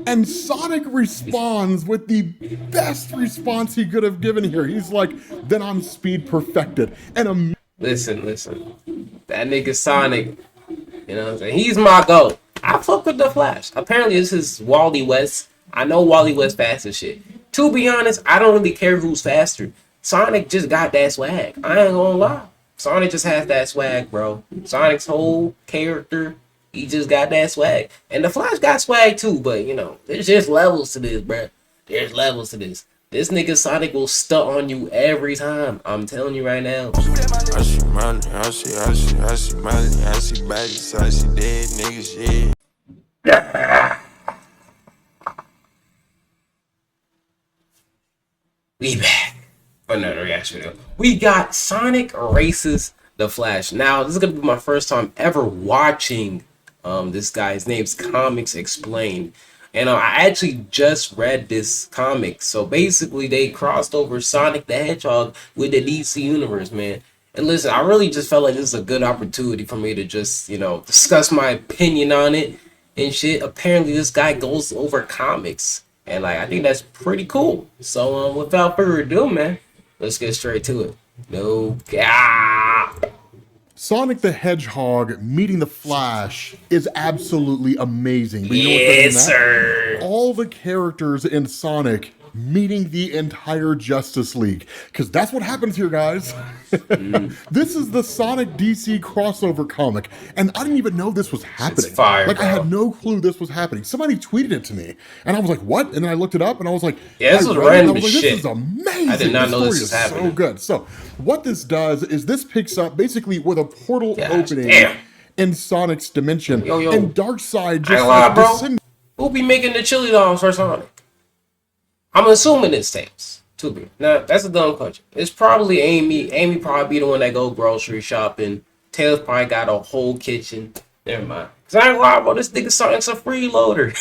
And Sonic responds with the best response he could have given here. He's like, then I'm speed perfected. And Listen. That nigga Sonic, you know what I'm saying? He's my GOAT. I fuck with the Flash. Apparently, this is Wally West. I know Wally West fast as shit. To be honest, I don't really care who's faster. Sonic just got that swag. I ain't gonna lie. Sonic just has that swag, bro. Sonic's whole character, he just got that swag. And the Flash got swag too, but you know, there's just levels to this, bro. There's levels to this. This nigga Sonic will stunt on you every time. I'm telling you right now. I see money, I see money, I see bodies, I see dead niggas, yeah. We back for another reaction video. We got Sonic Races the Flash. Now, this is gonna be my first time ever watching this guy. His name's Comics Explained. And I actually just read this comic. So basically, they crossed over Sonic the Hedgehog with the DC Universe, man. And listen, I really just felt like this is a good opportunity for me to just, you know, discuss my opinion on it and shit. Apparently, this guy goes over comics. And, like, I think that's pretty cool. So, without further ado, man, let's get straight to it. No. Sonic the Hedgehog meeting the Flash is absolutely amazing. But you know what's Yes, better than that? sir. All the characters in Sonic meeting the entire Justice League. Because that's what happens here, guys. This is the Sonic DC crossover comic. And I didn't even know this was happening. It's fire, like, bro. I had no clue this was happening. Somebody tweeted it to me. And I was like, what? And then I looked it up and I was like, Yeah, this was I read it, and random I was like, as this shit. is amazing. I did not know this story was is happening. so good. So what this does is this picks up basically with a portal Gosh, opening damn. in Sonic's dimension. Yo. And Darkseid I ain't just lie, like bro. descending. Who be making the chili dogs for Sonic? I'm assuming it's Tails. To be. Now, that's a dumb question. It's probably Amy. Amy probably be the one that go grocery shopping. Tails probably got a whole kitchen. Never mind. Cause I ain't lie, bro. This nigga Sonic's a freeloader.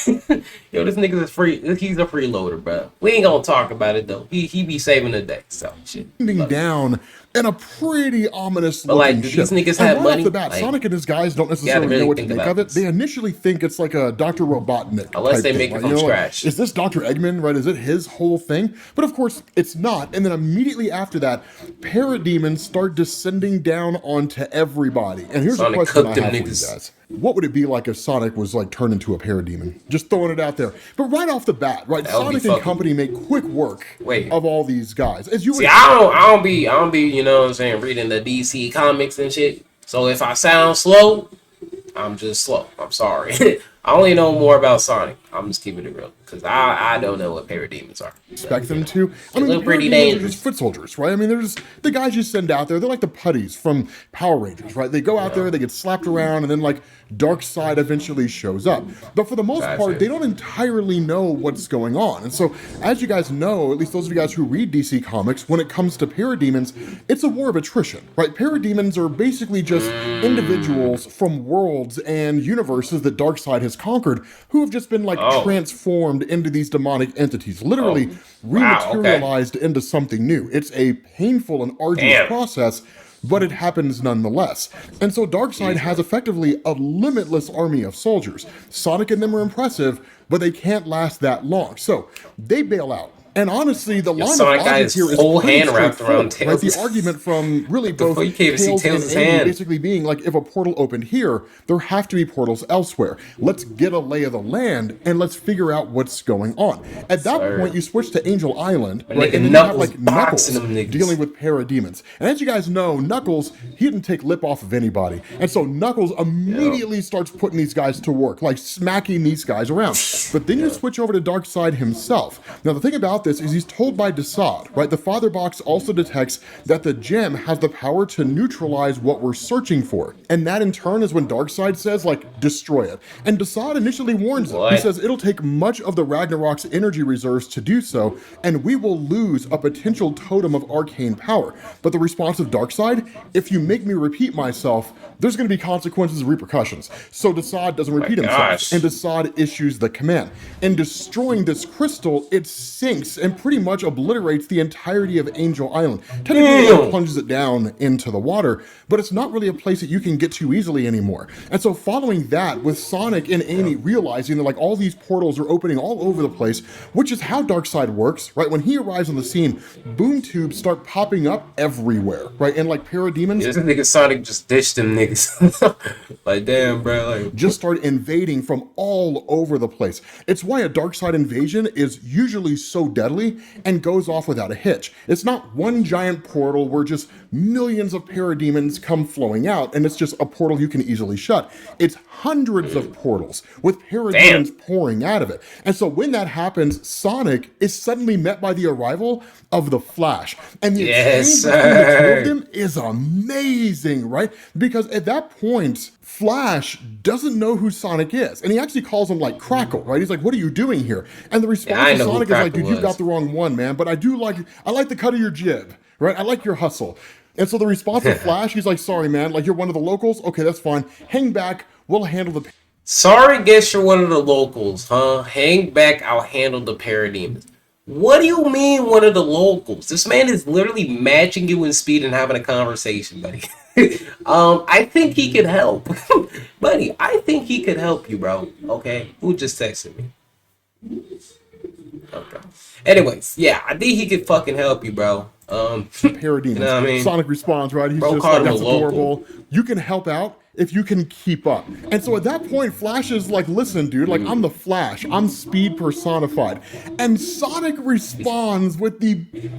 Yo, this nigga's a free. He's a freeloader, bro. We ain't gonna talk about it though. He be saving the day. So shit. Down in a pretty ominous But, like, looking do ship. these niggas And have right money? off the bat, Like, Sonic and his guys don't necessarily really know what to think make about of it. this. They initially think it's like a Dr. Robotnik Unless type they thing, make it right? from You know, like, scratch. is this Dr. Eggman, right? Is it his whole thing? But of course, it's not. And then immediately after that, parademons start descending down onto everybody. And here's Sonic a question I cooked them have for you niggas. guys. What would it be like if Sonic was like turned into a parademon? Just throwing it out there. But right off the bat, right, That would be Sonic and fucking- company make quick work Wait. of all these guys. As you See, would I don't be, you know what I'm saying, reading the DC comics and shit. So if I sound slow, I'm just slow. I'm sorry. I only know more about Sonic. I'm just keeping it real. Because I don't know what parademons are. expect them to. I look pretty parademons are dangerous. just foot soldiers, right? I mean, they're just the guys you send out there. They're like the putties from Power Rangers, right? They go out there, they get slapped around, and then like Darkseid eventually shows up. But for the most Gotcha. part, they don't entirely know what's going on. And so, as you guys know, at least those of you guys who read DC Comics, when it comes to parademons, it's a war of attrition, right? Parademons are basically just individuals from worlds and universes that Darkseid has conquered who have just been like transformed into these demonic entities, literally Wow, okay. rematerialized into something new. It's a painful and arduous Damn. process, but it happens nonetheless. And so Darkseid has effectively a limitless army of soldiers. Sonic and them are impressive, but they can't last that long. So they bail out. And honestly, the line of Sonic got logic his here is whole pretty hand wrapped around straightforward, right? Tails'. The argument from really the both fuck? You can't even see Tails and Tails' Amy hand. basically being like, if a portal opened here, there have to be portals elsewhere. Let's get a lay of the land and let's figure out what's going on. At that Sir. point, you switch to Angel Island, My right? nigga And then you have Knuckles like Knuckles boxing them niggas. dealing with parademons. And as you guys know, Knuckles, he didn't take lip off of anybody. And so Knuckles immediately starts putting these guys to work, like smacking these guys around. But then you switch over to Darkseid himself. Now, the thing about this is he's told by Desaad, right? The Father Box also detects that the gem has the power to neutralize what we're searching for. And that in turn is when Darkseid says, like, destroy it. And Desaad initially warns him. He What? says it'll take much of the Ragnarok's energy reserves to do so, and we will lose a potential totem of arcane power. But the response of Darkseid, if you make me repeat myself, there's going to be consequences and repercussions. So Desaad doesn't repeat himself, gosh. and Desaad issues the command. man. In destroying this crystal, it sinks and pretty much obliterates the entirety of Angel Island. Technically, it plunges it down into the water, but it's not really a place that you can get to easily anymore. And so following that, with Sonic and Amy realizing that like all these portals are opening all over the place, which is how Darkseid works, right? When he arrives on the scene, boom tubes start popping up everywhere, right? And like parademons, This nigga Sonic just ditched them niggas. Like, damn, bro. Like, just start invading from all over the place. It's why a Darkseid invasion is usually so deadly and goes off without a hitch. It's not one giant portal where just millions of parademons come flowing out and it's just a portal you can easily shut. It's hundreds of portals with parademons pouring out of it. And so when that happens, Sonic is suddenly met by the arrival of the Flash. And the exchange between the two of them is amazing, right? Because at that point, Flash doesn't know who Sonic is. And he actually calls him like Crackle, right? He's like, what are you doing here? And the response of Sonic is like, dude, you got the wrong one, man. But I like the cut of your jib, right? I like your hustle. And so the response of Flash, he's like, sorry, man, like you're one of the locals? Okay, that's fine. Hang back, we'll handle the... sorry, guess you're one of the locals, huh? Hang back, I'll handle the parademons. What do you mean one of the locals? This man is literally matching you in speed and having a conversation, buddy. I think he could help. Buddy, I think he could help you, bro. Okay? Who just texted me? Okay. Anyways, yeah, I think he could fucking help you, bro. Parademons. You know what I mean? Sonic responds, right? He's Bro just called like, him that's a local. adorable. You can help out if you can keep up. And so at that point, Flash is like, listen, dude, like I'm the Flash. I'm speed personified. And Sonic responds with the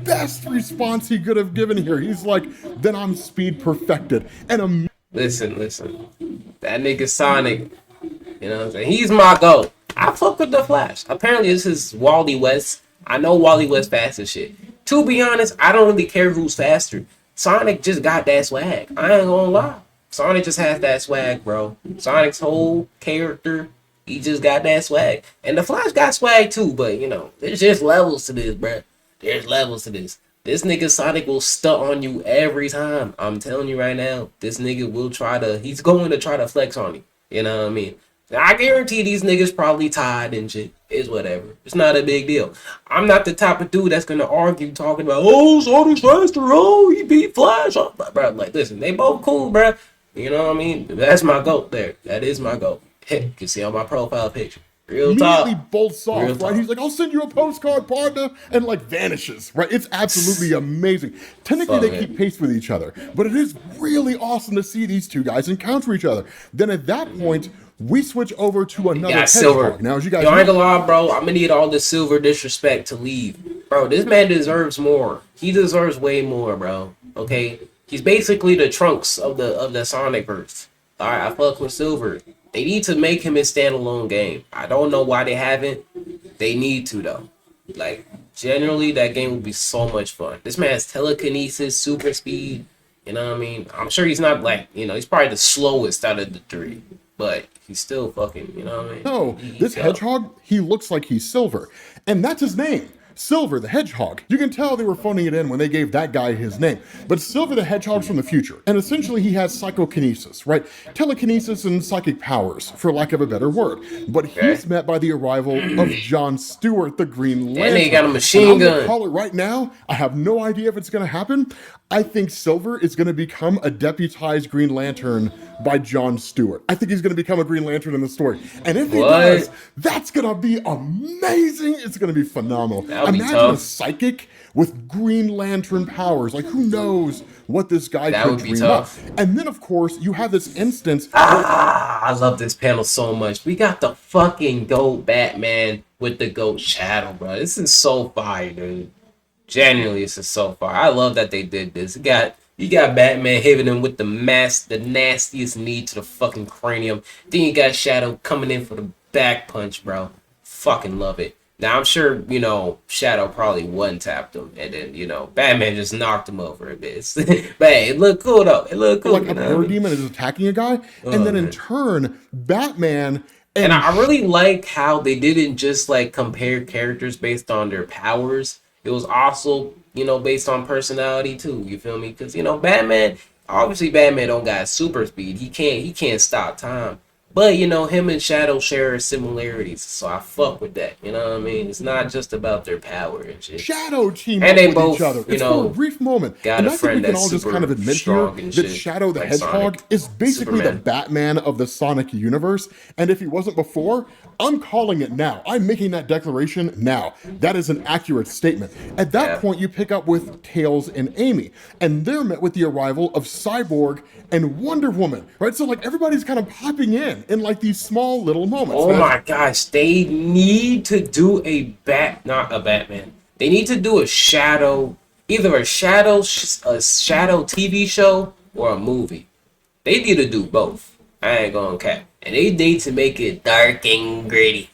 best response he could have given here. He's like, then I'm speed perfected. And Listen. That nigga Sonic, you know what I'm saying? He's my GOAT. I fuck with the Flash. Apparently this is Wally West. I know Wally West fast as shit. To be honest, I don't really care who's faster. Sonic just got that swag. I ain't gonna lie. Sonic just has that swag, bro. Sonic's whole character, he just got that swag. And the Flash got swag too, but you know, there's just levels to this, bro. There's levels to this. This nigga Sonic will stunt on you every time. I'm telling you right now, this nigga will he's going to try to flex on you. You know what I mean? I guarantee these niggas probably tied and shit. It's whatever. It's not a big deal. I'm not the type of dude that's gonna argue talking about, oh, Sonic's faster, oh, he beat Flash. Oh, bro, like, listen, they both cool, bro. You know what I mean? That's my GOAT there. That is my GOAT. You can see on my profile picture. Real immediately talk. bolts off, Real right? talk. He's like, I'll send you a postcard, partner, and like vanishes, right? It's absolutely amazing. Technically, Fuck they it. keep pace with each other, but it is really awesome to see these two guys encounter each other. Then at that point, we switch over to another Yeah, hedgehog. Silver. Now, as you guys Yo, I ain't know, gonna lie, bro. I'm gonna need all the Silver disrespect to leave. Bro, this man deserves more. He deserves way more, bro. Okay? He's basically the Trunks of the Sonic verse. Alright, I fuck with Silver. They need to make him a standalone game. I don't know why they haven't. They need to though. Like, generally that game would be so much fun. This man has telekinesis, super speed. You know what I mean? I'm sure he's not like, you know, he's probably the slowest out of the three. But he's still fucking, you know what I mean? no, this hedgehog, he looks like he's Silver. And that's his name. Silver the Hedgehog. You can tell they were phoning it in when they gave that guy his name. But Silver the Hedgehog's from the future. And essentially he has psychokinesis, right? Telekinesis and psychic powers, for lack of a better word. But he's met by the arrival of John Stewart, the Green Lantern. And he got a machine And I'm gonna gun. call it right now. I have no idea if it's going to happen. I think Silver is going to become a deputized Green Lantern by John Stewart. I think he's going to become a Green Lantern in the story. And if he What? does, that's going to be amazing. It's going to be phenomenal. That'll be Imagine a tough. psychic with Green Lantern powers. Like, who knows what this guy That could would be dream tough. up. And then, of course, you have this instance. I love this panel so much. We got the fucking GOAT Batman with the GOAT Shadow, bro. This is so fire, dude. Genuinely, this is so fire. I love that they did this. You got Batman hitting him with the nastiest knee to the fucking cranium. Then you got Shadow coming in for the back punch, bro. Fucking love it. Now I'm sure, you know, Shadow probably one-tapped him, and then, you know, Batman just knocked him over a bit. But hey, it looked cool though. It looked cool. Like you a know what I mean? parademon is attacking a guy, and then in man. turn, Batman And I really like how they didn't just like compare characters based on their powers. It was also, you know, based on personality too. You feel me? Because, you know, Batman don't got super speed. He can't stop time. But you know, him and Shadow share similarities, so I fuck with that. You know what I mean? It's not just about their power and shit. Shadow team And up they with both, each other. you It's know, for a brief moment. got And a I think friend we can that's all just super kind of admit here strong and that shit, Shadow the like Hedgehog Sonic, is basically the Superman. Batman of the Sonic universe. And if he wasn't before, I'm calling it now. I'm making that declaration now. That is an accurate statement. At that Yeah. point, you pick up with Tails and Amy, and they're met with the arrival of Cyborg and Wonder Woman, right? So like everybody's kind of popping in like these small little moments. Oh And my gosh, they need to do not a Batman. They need to do a Shadow, either a Shadow TV show or a movie. They need to do both. I ain't gonna cap. And they need to make it dark and gritty.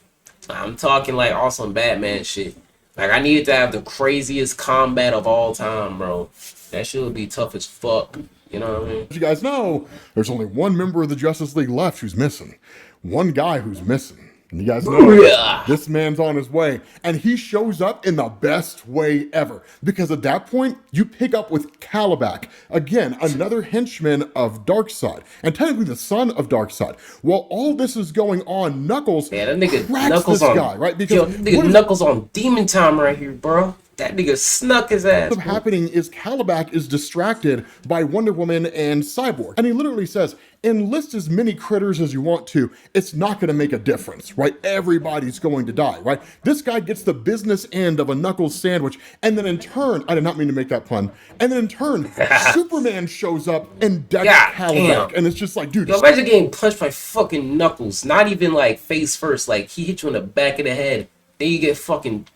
I'm talking like awesome Batman shit. Like I needed to have the craziest combat of all time, bro. That shit would be tough as fuck. You know what I mean? as you guys know, there's only one member of the Justice League left who's missing. One guy who's missing. And you guys know Booyah! this man's on his way. And he shows up in the best way ever. Because at that point, you pick up with Calabac. Again, another henchman of Darkseid. And technically the son of Darkseid. While all this is going on, Knuckles Yeah, that nigga cracks Knuckles this on guy, right? Because yo, what nigga is- Knuckles on demon time right here, bro. That nigga snuck his ass. What's happening is Calabac is distracted by Wonder Woman and Cyborg. And he literally says, enlist as many critters as you want to. It's not going to make a difference, right? Everybody's going to die, right? This guy gets the business end of a Knuckles sandwich. And then in turn, I did not mean to make that pun. And then in turn, Superman shows up and decks God Calabac. damn. And it's just like, dude, Yo, imagine getting punched by fucking Knuckles. Not even like face first. Like he hit you in the back of the head. Then you get fucking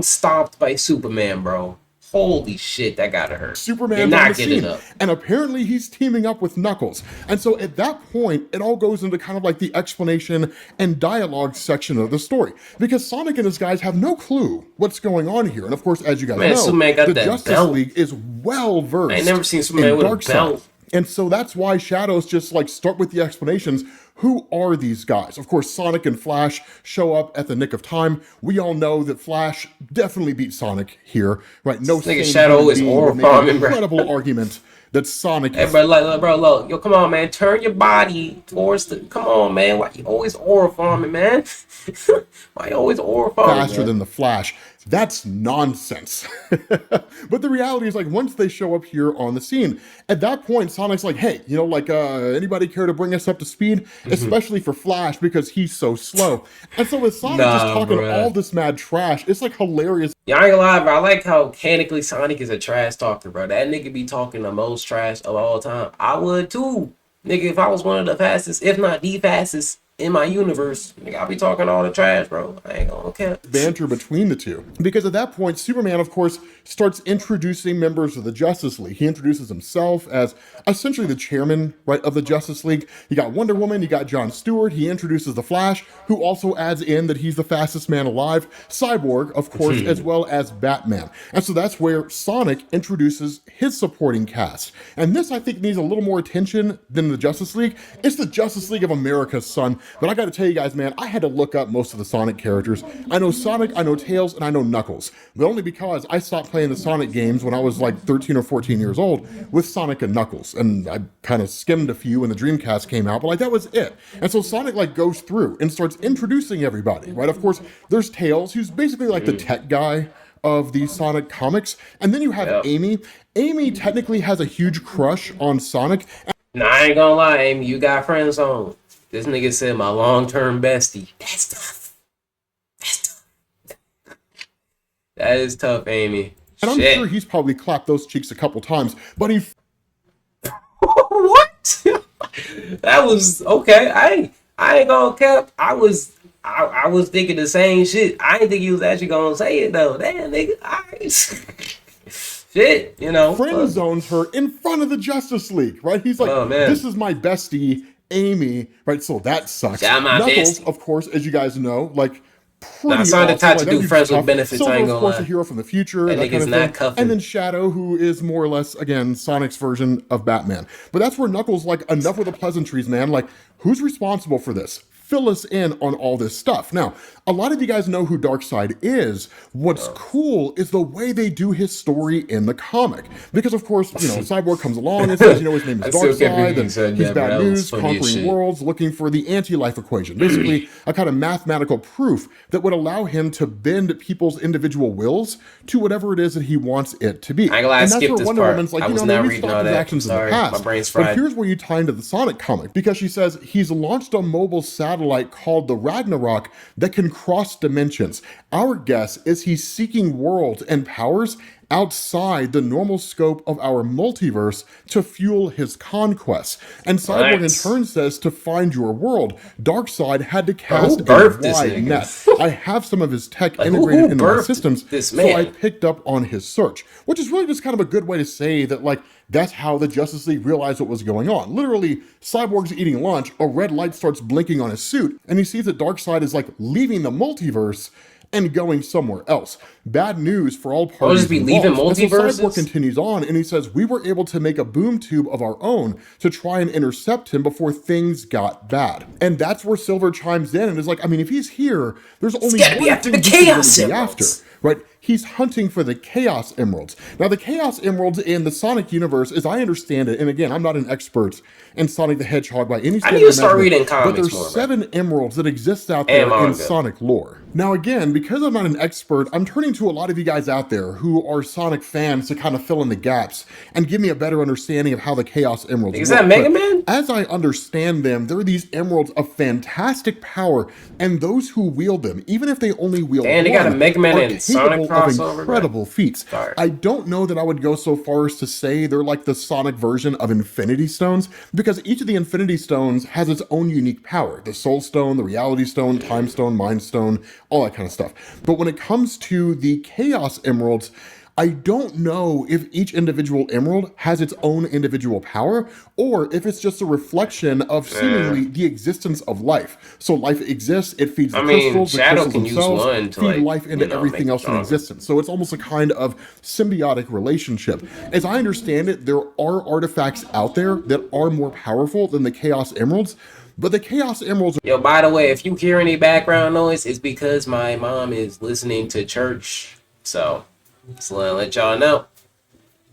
stomped by Superman, bro. Holy shit, that gotta hurt. You're Superman's on not the getting scene, up. and apparently he's teaming up with Knuckles. And so at that point, it all goes into kind of like the explanation and dialogue section of the story, because Sonic and his guys have no clue what's going on here. And of course, as you guys Man, know, Superman got the that Justice belt. League is well versed. I ain't never seen Superman with a Darkseid. belt. And so that's why Shadows just like start with the explanations. Who are these guys? Of course, Sonic and Flash show up at the nick of time. We all know that Flash definitely beat Sonic here, right? No Nigga sane Shadow human is being would make horrifying, an bro. incredible argument that Sonic Hey, is bro, look, yo, come on, man, turn your body towards the. Come on, man, why you always aura farming, man? Why you always aura farming, faster man? than the Flash. That's nonsense. But the reality is, like, once they show up here on the scene, at that point, Sonic's like, hey, you know, like, anybody care to bring us up to speed? Especially for Flash, because he's so slow. And so with Sonic just Nah, talking bruh. all this mad trash, it's like hilarious. Yeah, I ain't gonna lie, bro. I like how mechanically Sonic is a trash talker, bro. That nigga be talking the most trash of all time. I would too. Nigga, if I was one of the fastest, if not the fastest in my universe, nigga, I'll be talking all the trash, bro. I ain't gonna care. Banter between the two. Because at that point, Superman, of course, starts introducing members of the Justice League. He introduces himself as essentially the chairman, right, of the Justice League. You got Wonder Woman, you got John Stewart. He introduces the Flash, who also adds in that he's the fastest man alive. Cyborg, of course, as well as Batman. And so that's where Sonic introduces his supporting cast. And this, I think, needs a little more attention than the Justice League. It's the Justice League of America, son. But I gotta tell you guys, man, I had to look up most of the Sonic characters. I know Sonic, I know Tails, and I know Knuckles. But only because I stopped playing the Sonic games when I was like 13 or 14 years old with Sonic and Knuckles. And I kind of skimmed a few when the Dreamcast came out, but like that was it. And so Sonic like goes through and starts introducing everybody, right? Of course, there's Tails, who's basically like the tech guy of the Sonic comics. And then you have Yep. Amy. Amy technically has a huge crush on Sonic. Nah, I ain't gonna lie, Amy. You got friends on. This nigga said my long-term bestie. That's tough. That's tough. That is tough, Amy. And I'm Shit. sure he's probably clapped those cheeks a couple times, but he What? That was okay. I ain't gonna cap. I was thinking the same shit. I didn't think he was actually gonna say it though. Damn, nigga. Shit, you know. friend zones her in front of the Justice League, right? He's like, Oh, man. this is my bestie, Amy, right? So that sucks. Yeah, my Knuckles, bestie. of course, as you guys know, like pretty Nah, Sonic the awesome. type to Like, do that'd be friends with tough. benefits, I Silver, ain't of gonna course, lie. a hero from the future, That that kind nigga's of not thing. cuffing. And then Shadow, who is more or less, again, Sonic's version of Batman. But that's where Knuckles, like, enough with the pleasantries, man. Like, who's responsible for this? fill us in on all this stuff. Now, a lot of you guys know who Darkseid is. What's cool is the way they do his story in the comic. Because, of course, Cyborg comes along and says, his name is I still can't believe Darkseid, you and said he's that, bro. bad That was news, funny as conquering shit. worlds, looking for the anti-life equation. Basically, a kind of mathematical proof that would allow him to bend people's individual wills to whatever it is that he wants it to be. I ain't gonna lie, I And that's skipped where this Wonder part. Woman's like, I was not maybe reading stop all his that. actions Sorry, in the past. my brain's But fried. here's where you tie into the Sonic comic, because she says he's launched a mobile satellite called the Ragnarok that can cross dimensions. Our guess is he's seeking worlds and powers outside the normal scope of our multiverse to fuel his conquests. And Cyborg in What? turn says to find your world, Darkseid had to cast a birthed this wide nigga? net. I have some of his tech Like, integrated who into my birthed systems, this so I man? picked up on his search, which is really just kind of a good way to say that, like, that's how the Justice League realized what was going on. Literally, Cyborg's eating lunch, a red light starts blinking on his suit, and he sees that Darkseid is, like, leaving the multiverse and going somewhere else. Bad news for all parties just be leaving involved. And so multiverses? Cyborg continues on, and he says, we were able to make a boom tube of our own to try and intercept him before things got bad. And that's where Silver chimes in and is like, I mean, if he's here, there's only gotta be one after thing the he can Chaos really be Emeralds. after. Right? He's hunting for the Chaos Emeralds. Now, the Chaos Emeralds in the Sonic universe, as I understand it, and again, I'm not an expert in Sonic the Hedgehog by any standard need to start measurement, reading but comics there's more, bro. 7 emeralds that exist out there And in manga. Sonic lore. Now, again, because I'm not an expert, I'm turning to a lot of you guys out there who are Sonic fans to kind of fill in the gaps and give me a better understanding of how the Chaos Emeralds Is work. that Mega But Man? as I understand them, there are these emeralds of fantastic power, and those who wield them, even if they only wield Damn, they one, got a Mega Man are and Sonic capable of crossover, bro. incredible feats. Sorry. I don't know that I would go so far as to say they're like the Sonic version of Infinity Stones, because each of the Infinity Stones has its own unique power. The Soul Stone, the Reality Stone, Time Stone, Mind Stone, all that kind of stuff. But when it comes to the Chaos Emeralds, I don't know if each individual emerald has its own individual power, or if it's just a reflection of seemingly the existence of life. So life exists, it feeds the I mean, crystals, the Shadow crystals can use themselves one to, feed like, life into everything make else in stronger. existence. So it's almost a kind of symbiotic relationship. As I understand it, there are artifacts out there that are more powerful than the Chaos Emeralds, but the Chaos Emeralds Yo, by the way, if you hear any background noise, it's because my mom is listening to church. So, just want to let y'all know.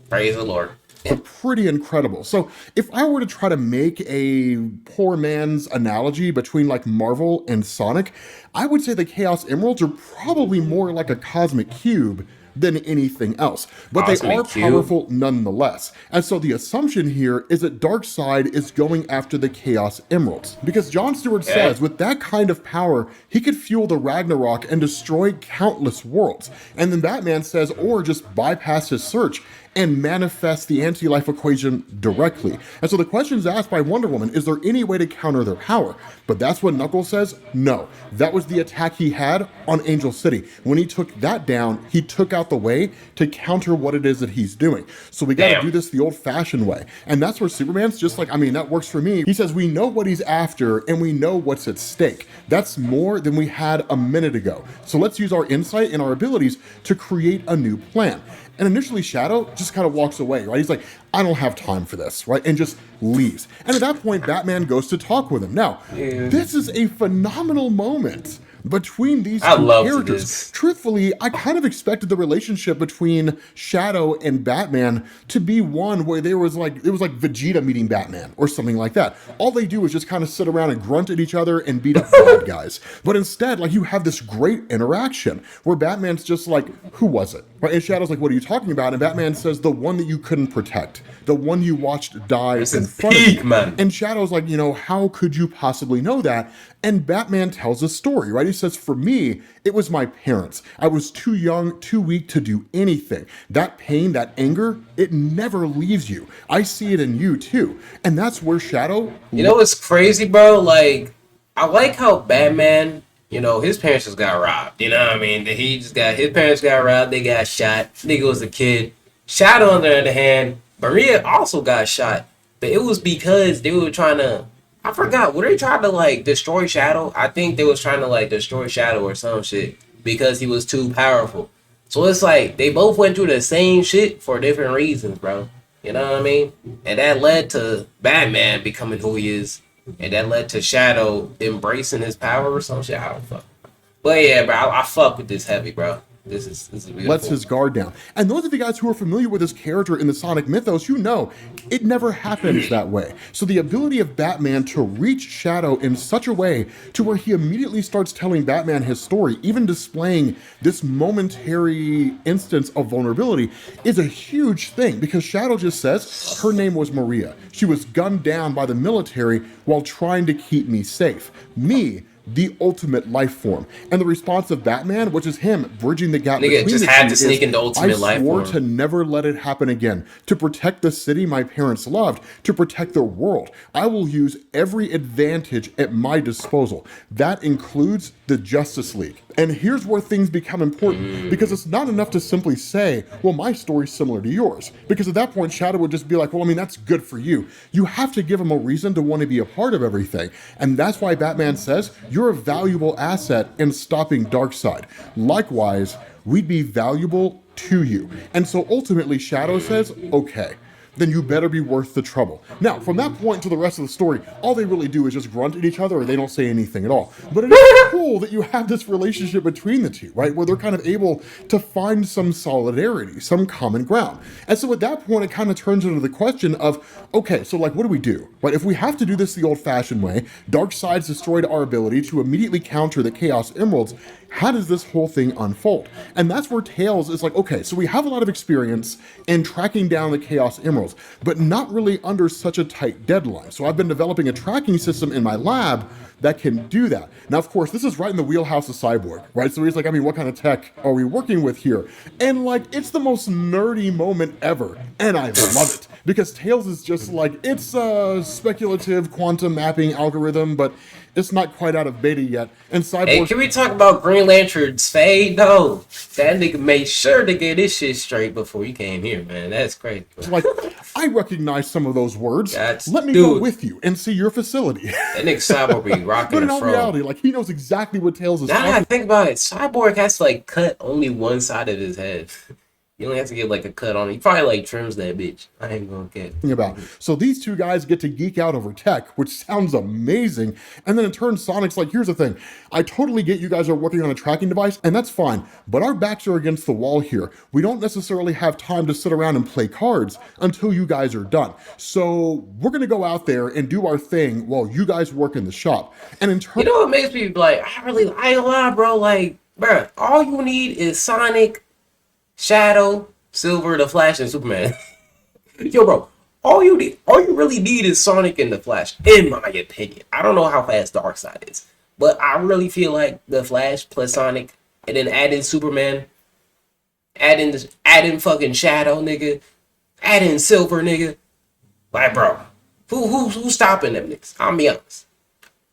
Praise the Lord. are pretty incredible. So if I were to try to make a poor man's analogy between like Marvel and Sonic, I would say the Chaos Emeralds are probably more like a cosmic cube than anything else, but they Cosmic are cube? powerful nonetheless. And so the assumption here is that Darkseid is going after the Chaos Emeralds, because Jon Stewart says with that kind of power, he could fuel the Ragnarok and destroy countless worlds. And then Batman says, or just bypass his search and manifest the anti-life equation directly. And so the question is asked by Wonder Woman, is there any way to counter their power? But that's what Knuckles says, no. That was the attack he had on Angel City. When he took that down, he took out the way to counter what it is that he's doing. So we gotta Damn. do this the old-fashioned way. And that's where Superman's just like, I mean, that works for me. He says, we know what he's after and we know what's at stake. That's more than we had a minute ago. So let's use our insight and our abilities to create a new plan. And initially Shadow just kind of walks away, right? He's like, I don't have time for this, right? And just leaves. And at that point, Batman goes to talk with him. Now, this is a phenomenal moment between these I two loved characters. this. Truthfully, I kind of expected the relationship between Shadow and Batman to be one where it was like Vegeta meeting Batman or something like that. All they do is just kind of sit around and grunt at each other and beat up bad guys. But instead, like, you have this great interaction where Batman's just like, who was it? Right? And Shadow's like, what are you talking about? And Batman says, the one that you couldn't protect, the one you watched die in is front of peak, you. man. And Shadow's like, how could you possibly know that? And Batman tells a story, right? He says, for me, it was my parents. I was too young, too weak to do anything. That pain, that anger, it never leaves you. I see it in you too. And that's where Shadow... You know what's crazy, bro? Like, I like how Batman, his parents just got robbed. You know what I mean? His parents got robbed, they got shot. Nigga was a kid. Shadow, on the other hand, Maria also got shot. But it was because they were trying to... I forgot. Were they trying to, like, destroy Shadow? I think they was trying to, like, destroy Shadow or some shit because he was too powerful. So it's like they both went through the same shit for different reasons, bro. You know what I mean? And that led to Batman becoming who he is. and that led to Shadow embracing his power or some shit. I don't fuck. But yeah, bro, I fuck with this heavy, bro. This is beautiful. Lets his guard down. And those of you guys who are familiar with this character in the Sonic mythos, you know it never happens that way. So the ability of Batman to reach Shadow in such a way to where he immediately starts telling Batman his story, even displaying this momentary instance of vulnerability, is a huge thing, because Shadow just says her name was Maria. She was gunned down by the military while trying to keep me safe. Me, the ultimate life form. And the response of Batman, which is him bridging the gap between just the had two, to sneak is, into ultimate life I swore form to never let it happen again. To protect the city my parents loved, to protect the world, I will use every advantage at my disposal. That includes the Justice League. And here's where things become important, because it's not enough to simply say, well, my story's similar to yours. Because at that point, Shadow would just be like, well, I mean, that's good for you. You have to give him a reason to want to be a part of everything. And that's why Batman says, you're a valuable asset in stopping Darkseid. Likewise, we'd be valuable to you. And so ultimately, Shadow says, okay, then you better be worth the trouble. Now, from that point to the rest of the story, all they really do is just grunt at each other, or they don't say anything at all. But it is cool that you have this relationship between the two, right? Where they're kind of able to find some solidarity, some common ground. And so at that point, it kind of turns into the question of, okay, so like, what do we do? Right? If we have to do this the old-fashioned way, Darkseid's destroyed our ability to immediately counter the Chaos Emeralds. How does this whole thing unfold? And that's where Tails is like, okay, so we have a lot of experience in tracking down the Chaos Emeralds, but not really under such a tight deadline. So I've been developing a tracking system in my lab that can do that. Now, of course, this is right in the wheelhouse of Cyborg, right? So he's like, I mean, what kind of tech are we working with here? And like, it's the most nerdy moment ever, and I love it. Because Tails is just like, it's a speculative quantum mapping algorithm, but it's not quite out of beta yet. And Cyborg... Hey, can we talk about Green Lantern's fade? No, that nigga made sure to get his shit straight before he came here, man. That's crazy. Like, I recognize some of those words. Let me dude, go with you and see your facility. That nigga Cyborg be rocking But in the all fro. reality, like, he knows exactly what Tails is Now talking I think about it, Cyborg has to like cut only one side of his head. You only have to get like a cut on it. He probably like trims that bitch. I ain't gonna get about. So these two guys get to geek out over tech, which sounds amazing. And then in turn, Sonic's like, here's the thing. I totally get you guys are working on a tracking device, and that's fine. But our backs are against the wall here. We don't necessarily have time to sit around and play cards until you guys are done. So we're gonna go out there and do our thing while you guys work in the shop. And in turn, You know what makes me like, I ain't lie, bro. Like, bro, all you need is Sonic, Shadow, Silver, the Flash, and Superman. Yo, bro, all you really need is Sonic and the Flash, in my opinion. I don't know how fast Darkseid is, but I really feel like the Flash plus Sonic, and then add in Superman, add in fucking Shadow, nigga, add in Silver, nigga. Like, bro, who's stopping them niggas? I'll be honest.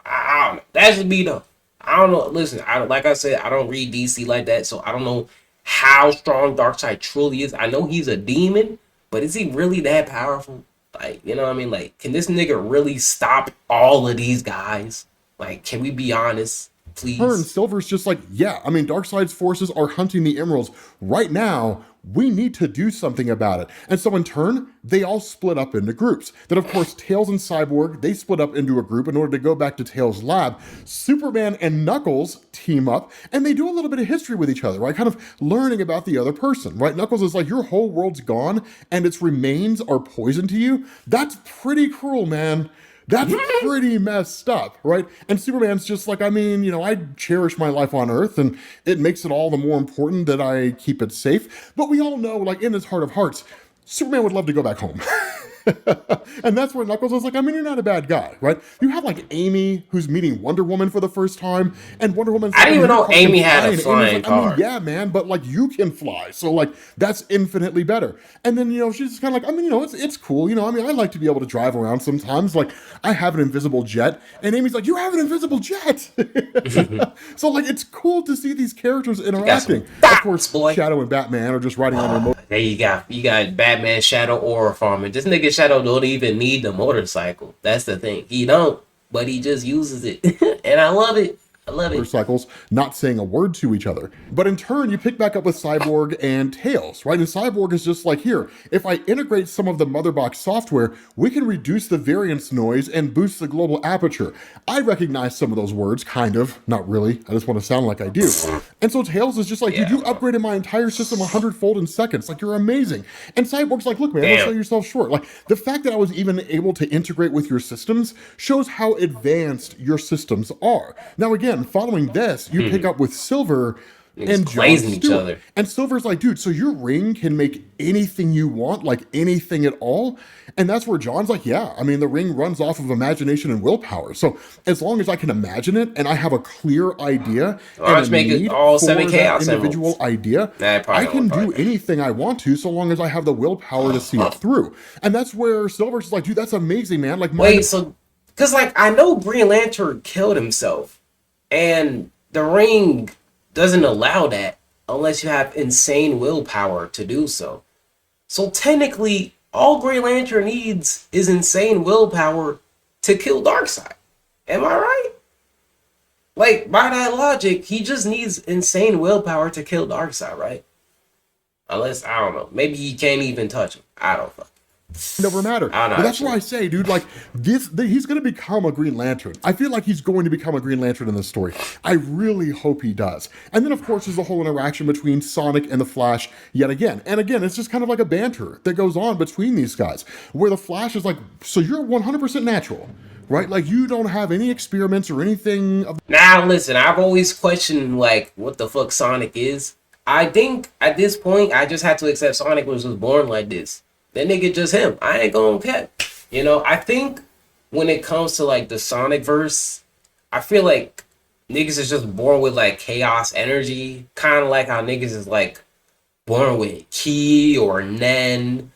I don't know. That's just me though. I don't know. Listen, like I said, I don't read DC like that, so I don't know how strong Darkseid truly is. I know he's a demon, but is he really that powerful? Like, you know what I mean? Like, can this nigga really stop all of these guys? Like, can we be honest, please? turn, Silver's just like, yeah, I mean, Darkseid's forces are hunting the emeralds right now. We need to do something about it. And so in turn, they all split up into groups. Then of course, Tails and Cyborg, they split up into a group in order to go back to Tails' lab. Superman and Knuckles team up, and they do a little bit of history with each other, right? Kind of learning about the other person, right? Knuckles is like, your whole world's gone, and its remains are poison to you? That's pretty cruel, man. That's pretty messed up, right? And Superman's just like, I mean, you know, I cherish my life on Earth, and it makes it all the more important that I keep it safe. But we all know, like, in his heart of hearts, Superman would love to go back home. And that's where Knuckles was like, I mean, you're not a bad guy, right? You have like Amy, who's meeting Wonder Woman for the first time, and Wonder Woman's like, I didn't even know Amy had a flying like, car. I mean, yeah, man, but like you can fly, so like that's infinitely better. And then, you know, she's just kind of like, I mean, you know, it's cool, you know, I mean, I like to be able to drive around sometimes. Like, I have an invisible jet, and Amy's like, you have an invisible jet. So like, it's cool to see these characters interacting. Of course, boy. Shadow and Batman are just riding on their motorcycles. There you got Batman, Shadow, Aura Farmer. This nigga Shadow don't even need the motorcycle. That's the thing. He don't, but he just uses it. And I love it. I love it. motorcycles not saying a word to each other. But in turn, you pick back up with Cyborg and Tails, right? And Cyborg is just like, here, if I integrate some of the Motherbox software, we can reduce the variance noise and boost the global aperture. I recognize some of those words, kind of, not really. I just want to sound like I do. And so Tails is just like, dude, you upgraded my entire system 100-fold in seconds. Like, you're amazing. And Cyborg's like, look, man, don't sell yourself short. Like, the fact that I was even able to integrate with your systems shows how advanced your systems are. Now, again, following this, you pick up with Silver and John Stewart. And Silver's like, dude, so your ring can make anything you want, like anything at all? And that's where John's like, yeah, I mean, the ring runs off of imagination and willpower. So as long as I can imagine it and I have a clear idea and a need for that individual idea, I can do anything I want to so long as I have the willpower to see it through. And that's where Silver's like, dude, that's amazing, man. Like, wait, so, because like, I know Green Lantern killed himself. And the ring doesn't allow that unless you have insane willpower to do so. So technically, all Green Lantern needs is insane willpower to kill Darkseid. Am I right? Like, by that logic, he just needs insane willpower to kill Darkseid, right? Unless, I don't know, maybe he can't even touch him. I don't know. Never matter. But that's why I say, dude, like he's going to become a Green Lantern. I feel like he's going to become a Green Lantern in this story. I really hope he does. And then, of course, there's the whole interaction between Sonic and the Flash yet again. And again, it's just kind of like a banter that goes on between these guys, where the Flash is like, so you're 100% natural, right? Like, you don't have any experiments or anything of... Now, listen, I've always questioned, like, what the fuck Sonic is. I think, at this point, I just had to accept Sonic was born like this. That nigga just him. I ain't gonna care. You know, I think when it comes to like the Sonic verse, I feel like niggas is just born with like chaos energy. Kind of like how niggas is like born with Ki or Nen,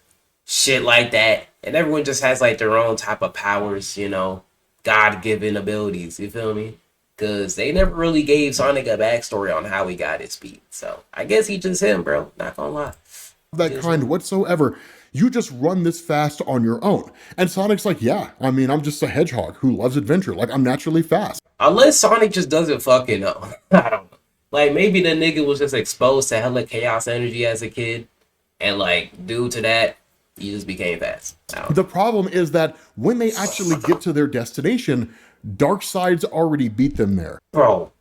shit like that. And everyone just has like their own type of powers, you know, God-given abilities. You feel me? Because they never really gave Sonic a backstory on how he got his speed. So I guess he just him, bro. Not gonna lie. That kind whatsoever. You just run this fast on your own. And Sonic's like, yeah, I mean, I'm just a hedgehog who loves adventure. Like, I'm naturally fast. Unless Sonic just doesn't fucking know. I don't know. Like, maybe the nigga was just exposed to hella chaos energy as a kid. And, like, due to that, he just became fast. The problem is that when they actually get to their destination, Darkseid's already beat them there. Bro.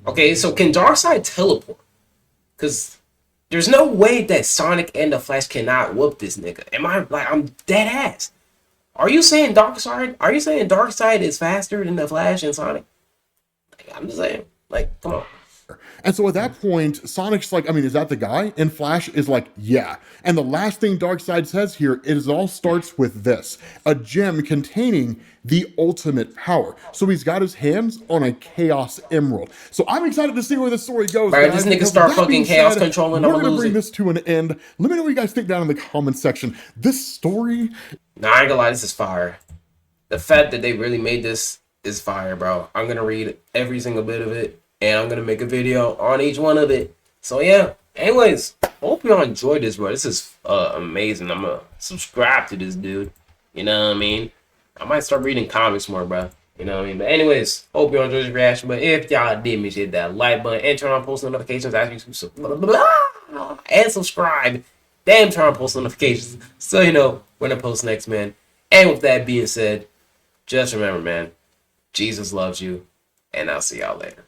Okay, so can Darkseid teleport? Because... there's no way that Sonic and the Flash cannot whoop this nigga. I'm dead ass. Are you saying Darkseid is faster than the Flash and Sonic? Like, I'm just saying. Like, come on. And so at that point, Sonic's like, I mean, is that the guy? And Flash is like, yeah. And the last thing Darkseid says here, it all starts with this. A gem containing the ultimate power. So he's got his hands on a Chaos Emerald. So I'm excited to see where the story goes. Right, this nigga start fucking chaos controlling. We're going to bring this to an end. Let me know what you guys think down in the comments section. This story... Nah, I ain't gonna lie, this is fire. The fact that they really made this is fire, bro. I'm going to read every single bit of it. And I'm going to make a video on each one of it. So, yeah. Anyways, hope y'all enjoyed this, bro. This is amazing. I'm going to subscribe to this dude. You know what I mean? I might start reading comics more, bro. You know what I mean? But anyways, hope y'all enjoyed this reaction. But if y'all did, make sure hit that like button and turn on post notifications as you and subscribe. Damn, turn on post notifications so you know when I post next, man. And with that being said, just remember, man, Jesus loves you. And I'll see y'all later.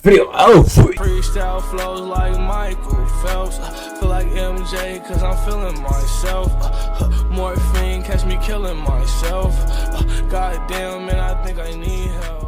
Video over. Freestyle flows like Michael Phelps. Feel like MJ cause I'm feeling myself. Morphine catch me killing myself. Goddamn man, I think I need help.